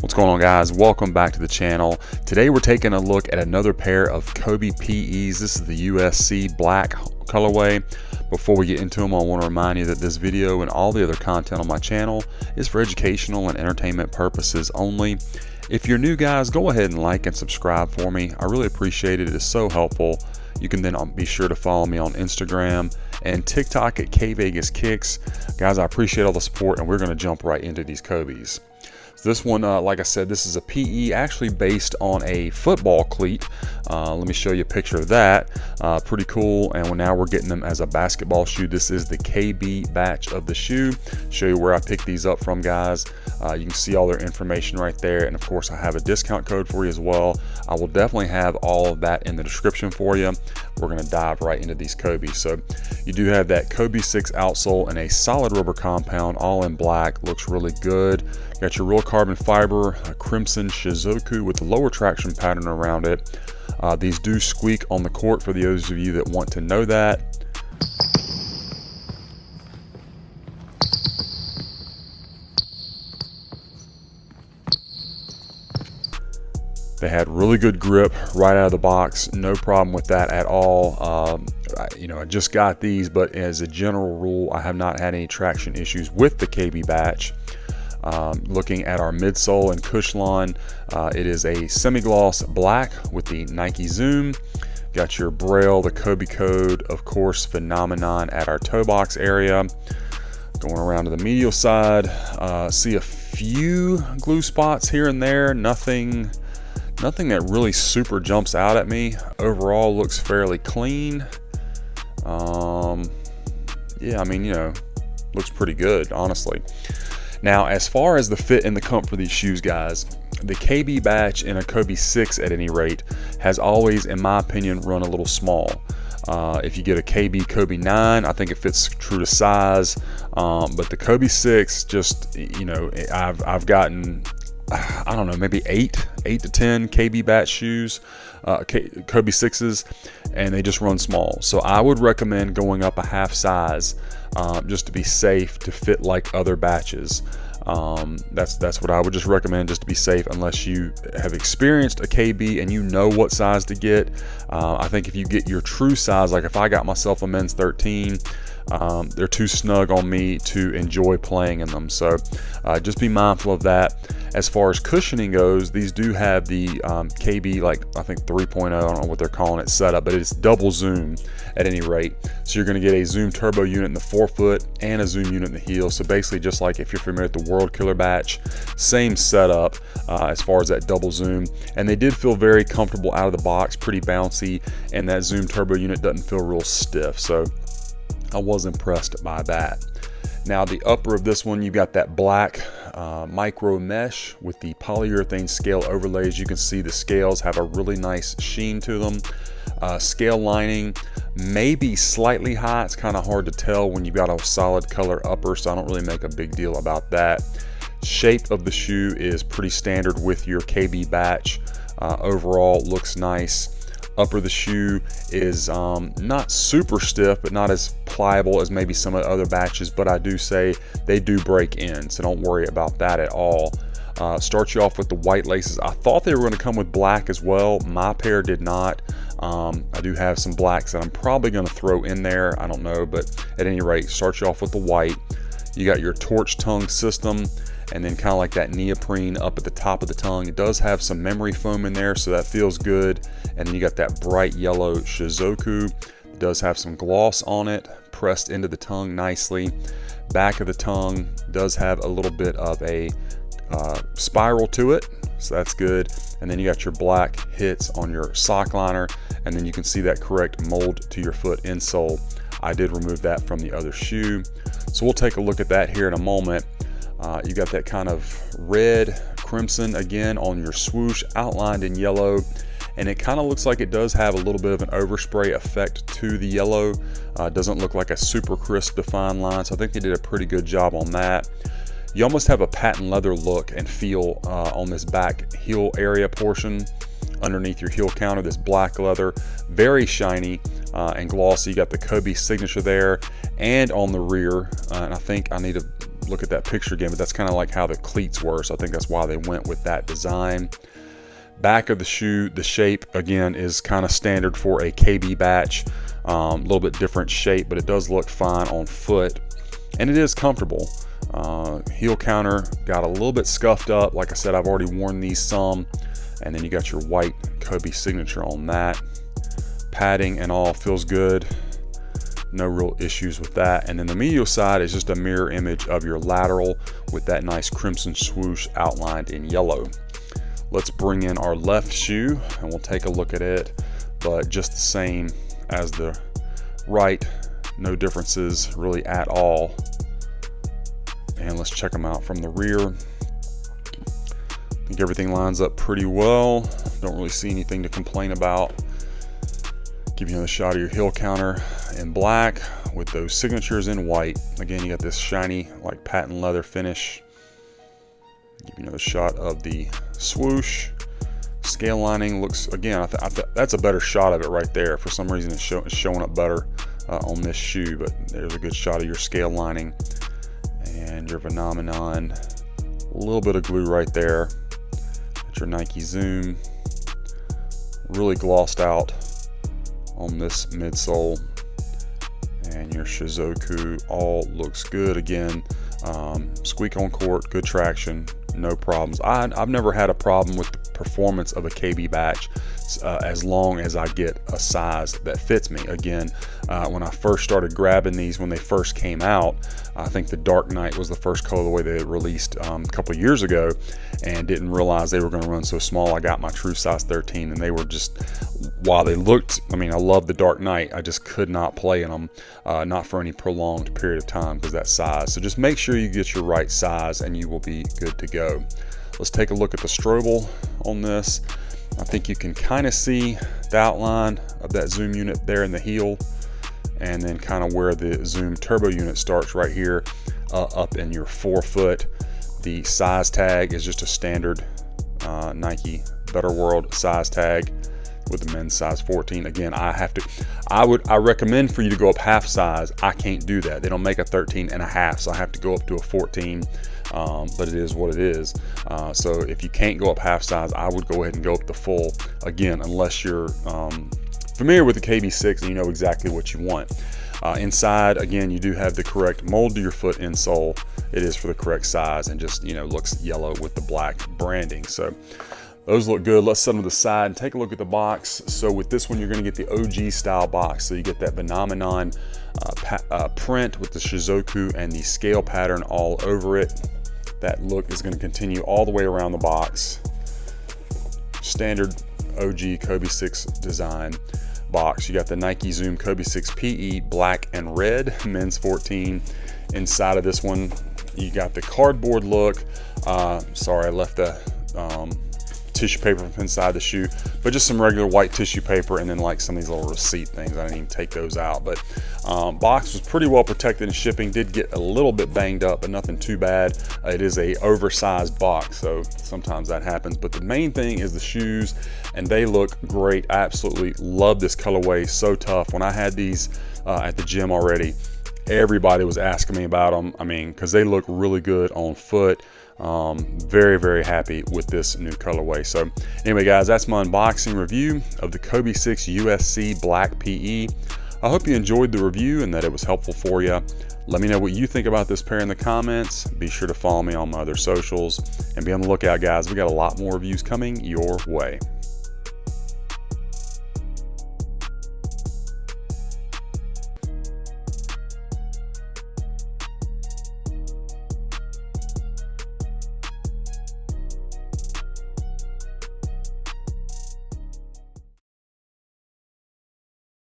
What's going on, guys? Welcome back to the channel. Today we're taking a look at another pair of Kobe Pe's. This is the USC black colorway. Before we get into them, I want to remind you that this video and all the other content on my channel is for educational and entertainment purposes only. If you're new, guys, go ahead and like and subscribe for me. I really appreciate it. It is so helpful. You can then be sure to follow me on Instagram and TikTok at kvegaskickz. Guys, I appreciate all the support, and we're going to jump right into these Kobe's. This one, like I said, this is a PE actually based on a football cleat. Let me show you a picture of that. Pretty cool. And now we're getting them as a basketball shoe. This is the KB batch of the shoe. Show you where I picked these up from, guys. You can see all their information right there. And of course, I have a discount code for you as well. I will definitely have all of that in the description for you. We're going to dive right into these Kobe's. So you do have that kvegaskickz outsole in a solid rubber compound, all in black. Looks really good. Got your real carbon fiber, a crimson shizuku with a lower traction pattern around it. These do squeak on the court for those of you that want to know that. They had really good grip right out of the box. No problem with that at all. I just got these, but as a general rule, I have not had any traction issues with the KB batch. Looking at our midsole and Cushlon, it is a semi-gloss black with the Nike Zoom. Got your Braille, the Kobe code, of course, phenomenon at our toe box area. Going around to the medial side, see a few glue spots here and there. Nothing that really super jumps out at me. Overall, looks fairly clean. Yeah, I mean, looks pretty good, honestly. Now, as far as the fit and the comfort for these shoes, guys, the KB batch in a kvegaskickz, at any rate, has always, in my opinion, run a little small. If you get a KB Kobe 9, I think it fits true to size. But the kvegaskickz, just, I've gotten, I don't know, maybe 8 to 10 KB batch shoes, kvegaskickz's, and they just run small. So I would recommend going up a half size just to be safe, to fit like other batches. That's what I would just recommend, just to be safe, unless you have experienced a KB and you know what size to get. I think if you get your true size, like if I got myself a men's 13, they're too snug on me to enjoy playing in them. So just be mindful of that. As far as cushioning goes, these do have the KB, like I think 3.0, I don't know what they're calling it, setup, but it's double zoom at any rate. So you're going to get a zoom turbo unit in the forefoot and a zoom unit in the heel. So basically, just like if you're familiar with the World Killer batch, same setup as far as that double zoom. And they did feel very comfortable out of the box, pretty bouncy, and that zoom turbo unit doesn't feel real stiff. So I was impressed by that. Now, the upper of this one, you've got that black micro mesh with the polyurethane scale overlays. You can see the scales have a really nice sheen to them. Scale lining may be slightly high. It's kind of hard to tell when you've got a solid color upper, so I don't really make a big deal about that. Shape of the shoe is pretty standard with your KB batch. Overall, looks nice. Upper of the shoe is not super stiff, but not as pliable as maybe some of the other batches, but I do say they do break in, so don't worry about that at all. Start you off with the white laces. I thought they were going to come with black as well. My pair did not. I do have some blacks that I'm probably going to throw in there. I don't know, but at any rate, start you off with the white. You got your torch tongue system, and then kind of like that neoprene up at the top of the tongue. It does have some memory foam in there, so that feels good. And then you got that bright yellow shizuku. It does have some gloss on it, pressed into the tongue nicely. Back of the tongue does have a little bit of a spiral to it, so that's good. And then you got your black hits on your sock liner, and then you can see that correct mold to your foot insole. I did remove that from the other shoe, so we'll take a look at that here in a moment. You got that kind of red crimson again on your swoosh, outlined in yellow, and it kind of looks like it does have a little bit of an overspray effect to the yellow. Doesn't look like a super crisp defined line, so I think they did a pretty good job on that. You almost have a patent leather look and feel on this back heel area portion underneath your heel counter. This black leather, very shiny and glossy. You got the Kobe signature there and on the rear, and I think I need to look at that picture again, but that's kind of like how the cleats were. So I think that's why they went with that design. Back of the shoe, the shape again is kind of standard for a KB batch. A little bit different shape, but it does look fine on foot, and it is comfortable. Heel counter got a little bit scuffed up. Like I said, I've already worn these some. And then you got your white Kobe signature on that. Padding and all feels good. No real issues with that. And then the medial side is just a mirror image of your lateral with that nice crimson swoosh outlined in yellow. Let's bring in our left shoe and we'll take a look at it, but just the same as the right. No differences really at all. And let's check them out from the rear. I think everything lines up pretty well. Don't really see anything to complain about. Give you another shot of your heel counter in black with those signatures in white. Again, you got this shiny like patent leather finish. Give you another shot of the swoosh. Scale lining looks, again, that's a better shot of it right there. For some reason it's showing up better on this shoe, but there's a good shot of your scale lining and your phenomenon. A little bit of glue right there. Your Nike Zoom, really glossed out on this midsole, and your Shizuku all looks good. Again, squeak on court, good traction, no problems. I've never had a problem with the performance of a KB batch as long as I get a size that fits me. Again, when I first started grabbing these when they first came out, I think the Dark Knight was the first colorway they released a couple of years ago, and didn't realize they were going to run so small. I got my true size 13, and they were just, while they looked, I mean, I love the Dark Knight, I just could not play in them, not for any prolonged period of time because that size. So just make sure you get your right size and you will be good to go. Let's take a look at the Strobel on this. I think you can kind of see the outline of that Zoom unit there in the heel, and then kind of where the Zoom turbo unit starts right here up in your forefoot. The size tag is just a standard Nike Better World size tag with the men's size 14. Again, I recommend for you to go up half size. I can't do that. They don't make a 13 and a half, so I have to go up to a 14. But it is what it is. So if you can't go up half size, I would go ahead and go up the full, again, unless you're familiar with the kvegaskickz and you know exactly what you want. Inside, again, you do have the correct mold to your foot insole. It is for the correct size, and just, you know, looks yellow with the black branding. So those look good. Let's set them to the side and take a look at the box. So with this one, you're going to get the OG style box. So you get that phenomenon print with the Shizuku and the scale pattern all over it. That look is going to continue all the way around the box. Standard OG kvegaskickz design box. You got the Nike Zoom kvegaskickz PE black and red, men's 14. Inside of this one, you got the cardboard look. Sorry, I left the tissue paper from inside the shoe, but just some regular white tissue paper, and then like some of these little receipt things. I didn't even take those out, but box was pretty well protected in shipping. Did get a little bit banged up, but nothing too bad. It is a oversized box, so sometimes that happens, but the main thing is the shoes, and they look great. I absolutely love this colorway. So tough. When I had these at the gym already, everybody was asking me about them. I mean, because they look really good on foot. Very, very happy with this new colorway. So anyway, guys, that's my unboxing review of the kvegaskickz USC Black PE. I hope you enjoyed the review and that it was helpful for you. Let me know what you think about this pair in the comments. Be sure to follow me on my other socials and be on the lookout, guys. We got a lot more reviews coming your way.